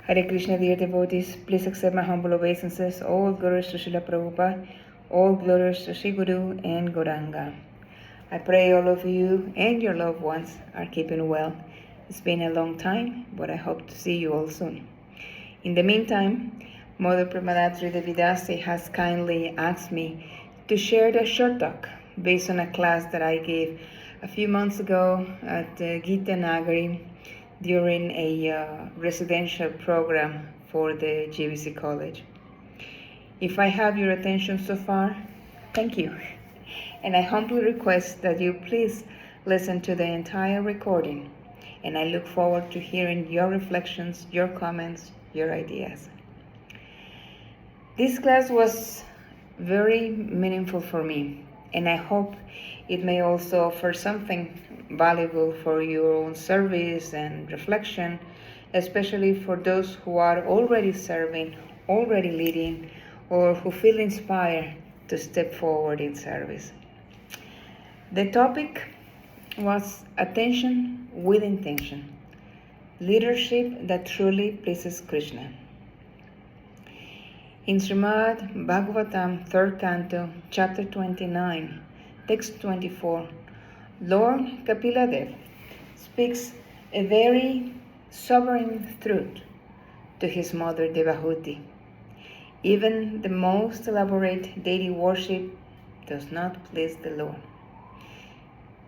Hare Krishna, dear devotees, please accept my humble obeisances. All glories to Srila Prabhupada, all glories to Sri Guru and Gauranga. I pray all of you and your loved ones are keeping well. It's been a long time, but I hope to see you all soon. In the meantime, Mother Premadatri Devidasi has kindly asked me to share a short talk based on a class that I gave a few months ago at Gita Nagari during a residential program for the GBC College. If I have your attention so far, thank you. And I humbly request that you please listen to the entire recording. And I look forward to hearing your reflections, your comments, your ideas. This class was very meaningful for me, and I hope it may also offer something valuable for your own service and reflection, especially for those who are already serving, already leading, or who feel inspired to step forward in service. The topic was Attention with Intention, Leadership that Truly Pleases Krishna. In Srimad Bhagavatam, 3rd Canto, Chapter 29, Text 24, Lord Kapila speaks a very sobering truth to his mother Devahuti. Even the most elaborate deity worship does not please the Lord.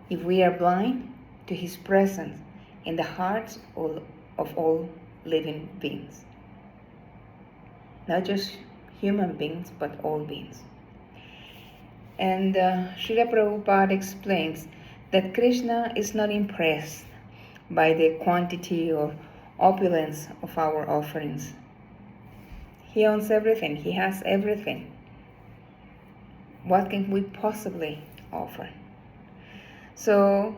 If we are blind to his presence in the hearts of all living beings, not just human beings, but all beings. And Srila Prabhupada explains that Krishna is not impressed by the quantity or opulence of our offerings. He owns everything, he has everything. What can we possibly offer? So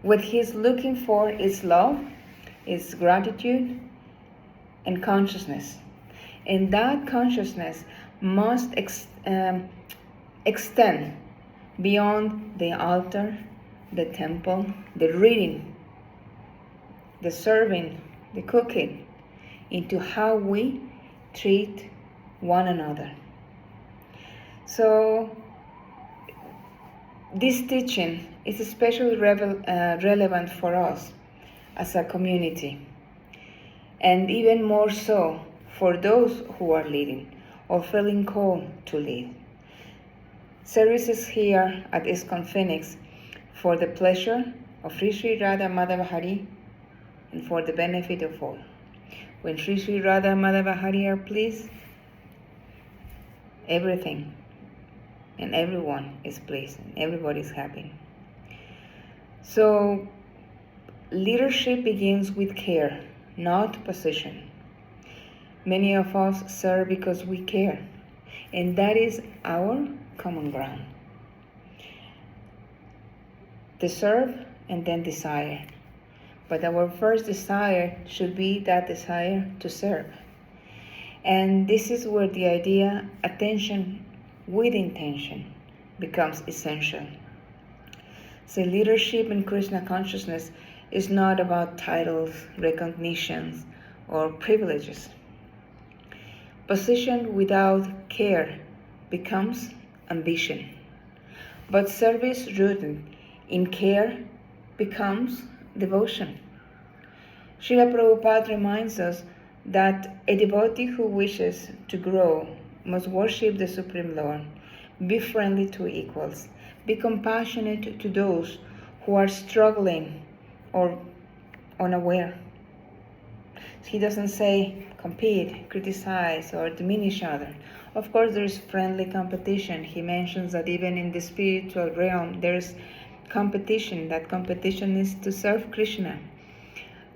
what he's looking for is love, is gratitude, and consciousness. And that consciousness must extend beyond the altar, the temple, the reading, the serving, the cooking, into how we treat one another. So this teaching is especially relevant for us as a community, and even more so for those who are leading or feeling called to lead. Services here at ISKCON Phoenix for the pleasure of Sri Sri Radha Madhava Hari and for the benefit of all. When Sri Sri Radha Madhava Hari are pleased, everything and everyone is pleased and everybody is happy. So leadership begins with care, not position. Many of us serve because we care, and that is our common ground. To serve and then desire. But our first desire should be that desire to serve. And this is where the idea attention with intention becomes essential. So leadership in Krishna consciousness is not about titles, recognitions, or privileges. Position without care becomes ambition. But service rooted in care becomes devotion. Srila Prabhupada reminds us that a devotee who wishes to grow must worship the Supreme Lord, be friendly to equals, be compassionate to those who are struggling or unaware. He doesn't say compete, criticize, or diminish others. Of course, there is friendly competition. He mentions that even in the spiritual realm, there is competition. That competition is to serve Krishna,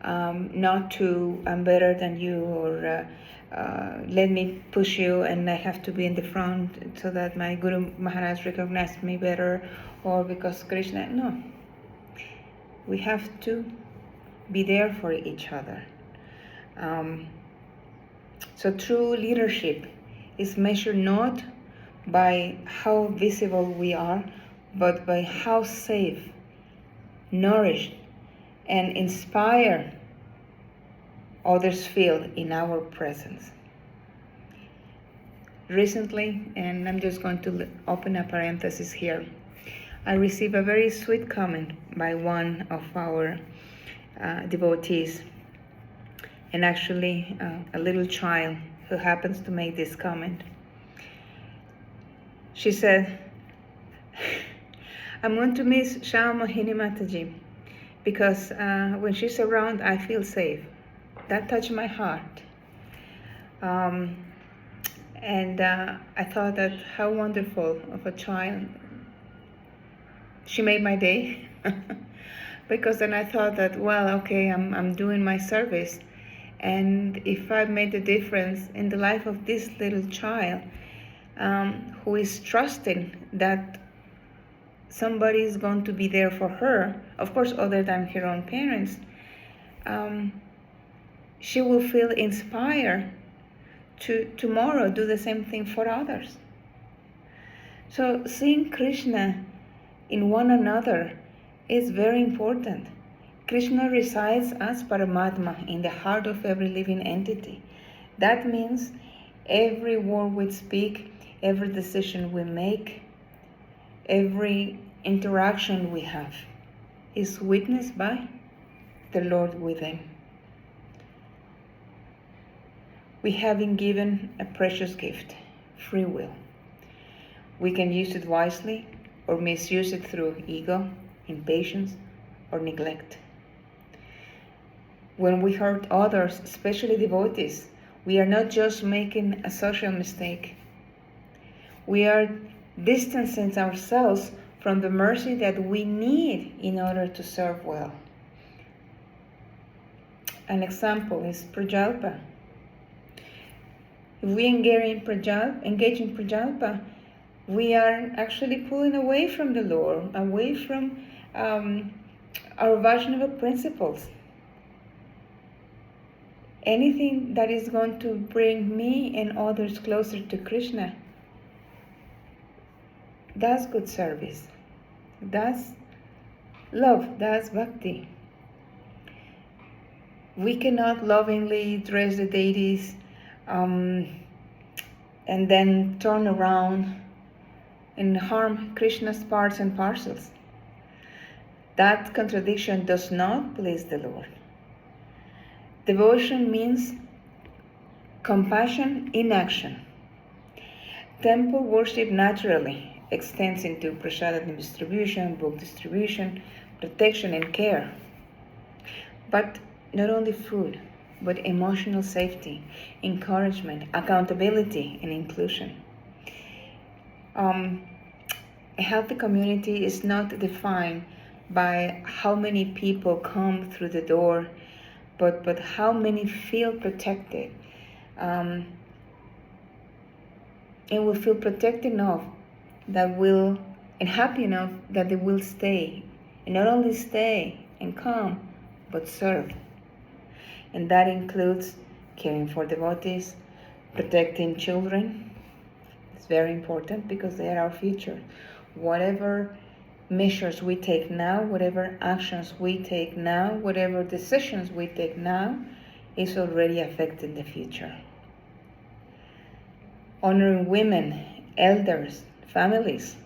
not to I'm better than you, or let me push you and I have to be in the front so that my Guru Maharaj recognized me better, or because Krishna. No. We have to be there for each other. So true leadership is measured not by how visible we are, but by how safe, nourished, and inspired others feel in our presence. Recently, and I'm just going to open a parenthesis here, I received a very sweet comment by one of our devotees, and actually a little child who happens to make this comment. She said, I'm going to miss Shyama Mohini Mataji because when she's around, I feel safe. That touched my heart. And I thought that how wonderful of a child. She made my day. Because then I thought that, well, okay, I'm doing my service. And if I've made a difference in the life of this little child, who is trusting that somebody is going to be there for her, of course, other than her own parents, she will feel inspired to tomorrow do the same thing for others. So seeing Krishna in one another is very important. Krishna resides as Paramatma in the heart of every living entity. That means every word we speak, every decision we make, every interaction we have is witnessed by the Lord within. We have been given a precious gift, free will. We can use it wisely or misuse it through ego, impatience, or neglect. When we hurt others, especially devotees, we are not just making a social mistake. We are distancing ourselves from the mercy that we need in order to serve well. An example is Prajalpa. If we engage in Prajalpa, we are actually pulling away from the Lord, away from our Vaishnava principles. Anything that is going to bring me and others closer to Krishna, that's good service. That's love, that's bhakti. We cannot lovingly dress the deities and then turn around and harm Krishna's parts and parcels. That contradiction does not please the Lord. Devotion means compassion in action. Temple worship naturally extends into prasadam distribution, book distribution, protection and care. But not only food, but emotional safety, encouragement, accountability, and inclusion. A healthy community is not defined by how many people come through the door, but how many feel protected and will feel protected enough and happy enough that they will stay, and not only stay and come, but serve. And that includes caring for devotees, protecting children. It's very important because they are our future. Whatever measures we take now, whatever actions we take now, whatever decisions we take now, is already affecting the future. Honoring women, elders, families,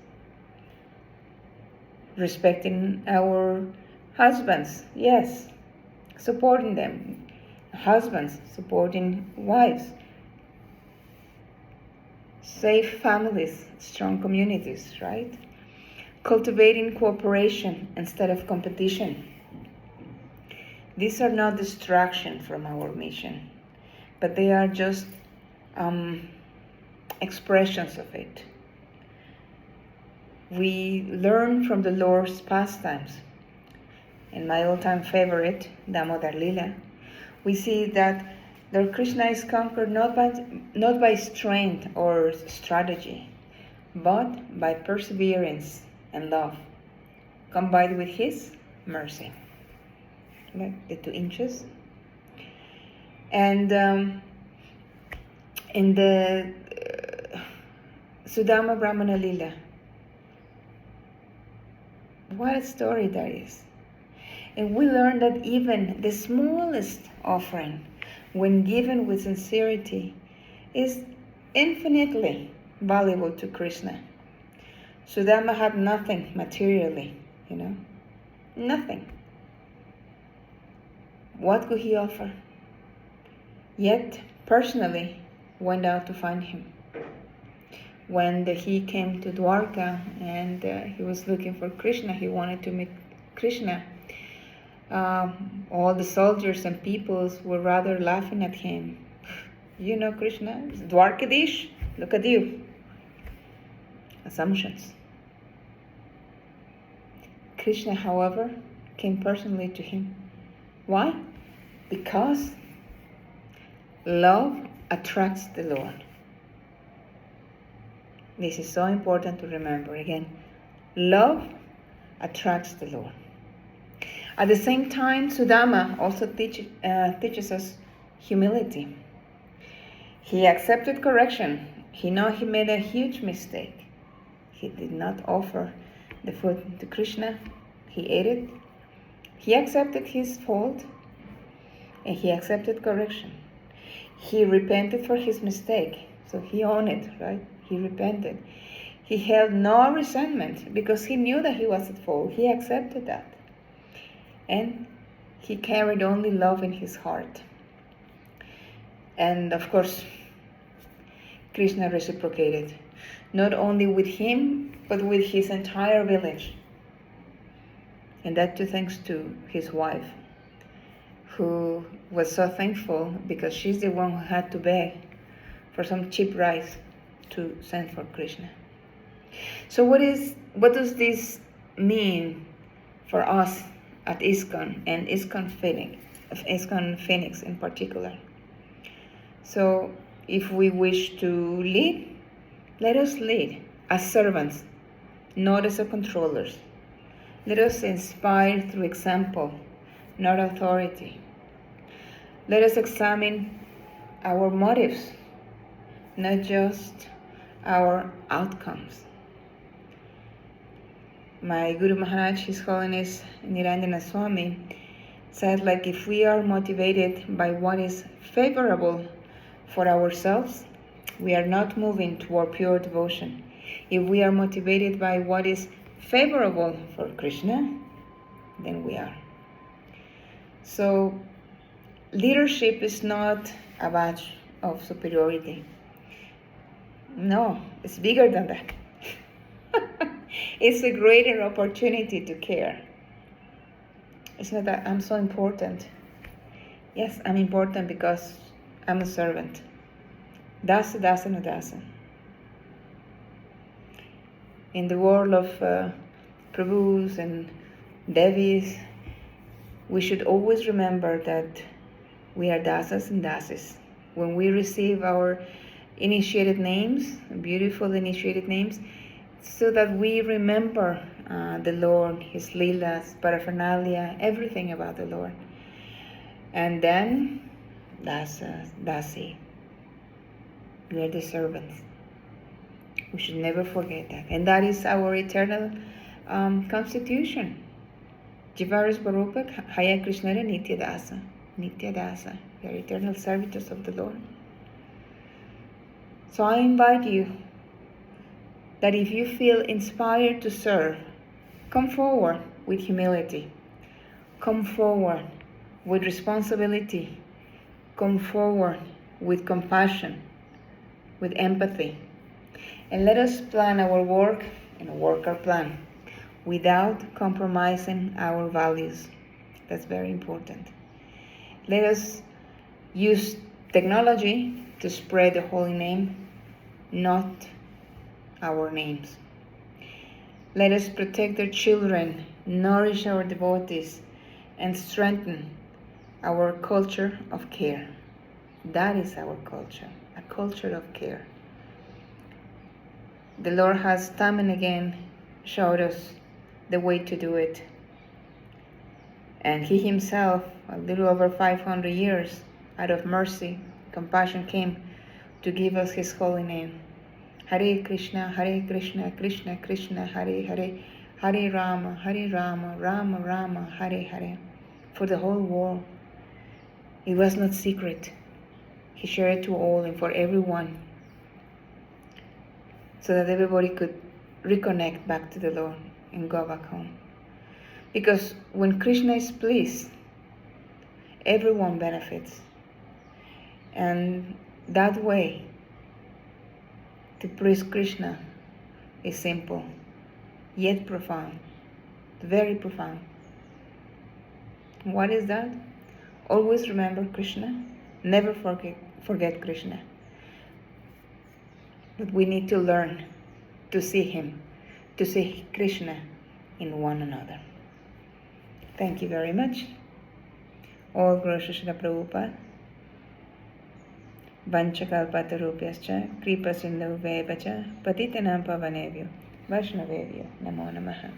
respecting our husbands, yes, supporting them, husbands supporting wives, safe families, strong communities, right? Cultivating cooperation instead of competition. These are not distractions from our mission, but they are just expressions of it. We learn from the Lord's pastimes. In my all-time favorite, Damodar Lila, we see that Lord Krishna is conquered not by strength or strategy, but by perseverance and love, combined with his mercy. Like the 2 inches. And in the Sudama Brahmana Lila, what a story that is. And we learn that even the smallest offering when given with sincerity, is infinitely valuable to Krishna. Sudama had nothing materially, nothing. What could he offer? Yet, personally, went out to find him. When he came to Dwarka and he was looking for Krishna, he wanted to meet Krishna. All the soldiers and peoples were rather laughing at him. Krishna, Dwarkadish, look at you. Assumptions. Krishna, however, came personally to him. Why? Because love attracts the Lord. This is so important to remember again. Love attracts the Lord. At the same time, Sudama also teaches us humility. He accepted correction. He knew he made a huge mistake. He did not offer the food to Krishna. He ate it. He accepted his fault and he accepted correction. He repented for his mistake. So he owned it, right? He repented. He held no resentment because he knew that he was at fault. He accepted that. And he carried only love in his heart. And of course, Krishna reciprocated, not only with him, but with his entire village. And that too thanks to his wife, who was so thankful because she's the one who had to beg for some cheap rice to send for Krishna. So what does this mean for us at ISKCON and ISKCON Phoenix in particular? So if we wish to lead, let us lead as servants, not as controllers. Let us inspire through example, not authority. Let us examine our motives, not just our outcomes. My Guru Maharaj, His Holiness Niranjana Swami, said, if we are motivated by what is favorable for ourselves, we are not moving toward pure devotion. If we are motivated by what is favorable for Krishna, then we are. So, leadership is not a badge of superiority. No, it's bigger than that. It's a greater opportunity to care. It's not that I'm so important. Yes, I'm important because I'm a servant. Dasa. In the world of Prabhus and Devis, we should always remember that we are dasas and dasis. When we receive our initiated names, beautiful initiated names, so that we remember the Lord, His Leelas, paraphernalia, everything about the Lord. And then, dasi. We are the servants. We should never forget that. And that is our eternal constitution. Jivaras Barupak, Haya Krishnara Nitya Dasa. Nitya Dasa. We are eternal servitors of the Lord. So I invite you that if you feel inspired to serve, come forward with humility. Come forward with responsibility. Come forward with compassion, with empathy. And let us plan our work and work our plan without compromising our values. That's very important. Let us use technology to spread the holy name, not our names. Let us protect our children, nourish our devotees, and strengthen our culture of care. That is our culture, a culture of care. The Lord has time and again showed us the way to do it. And He Himself, a little over 500 years, out of mercy, compassion, came to give us His holy name. Hare Krishna, Krishna Krishna, Hare Hare, Hare Rama, Rama Rama, Hare Hare, for the whole world. It was not secret. He shared it to all and for everyone, so that everybody could reconnect back to the Lord and go back home. Because when Krishna is pleased, everyone benefits. And that way to praise Krishna is simple, yet profound, very profound. What is that? Always remember Krishna, never forget Krishna. But we need to learn to see Him, to see Krishna in one another. Thank you very much. All glory to Srila Prabhupada. Vanchakalpatarubhyascha kripa sindhu vevacha patitanam pavanebhyo Vaishnavebhyo namo namaha.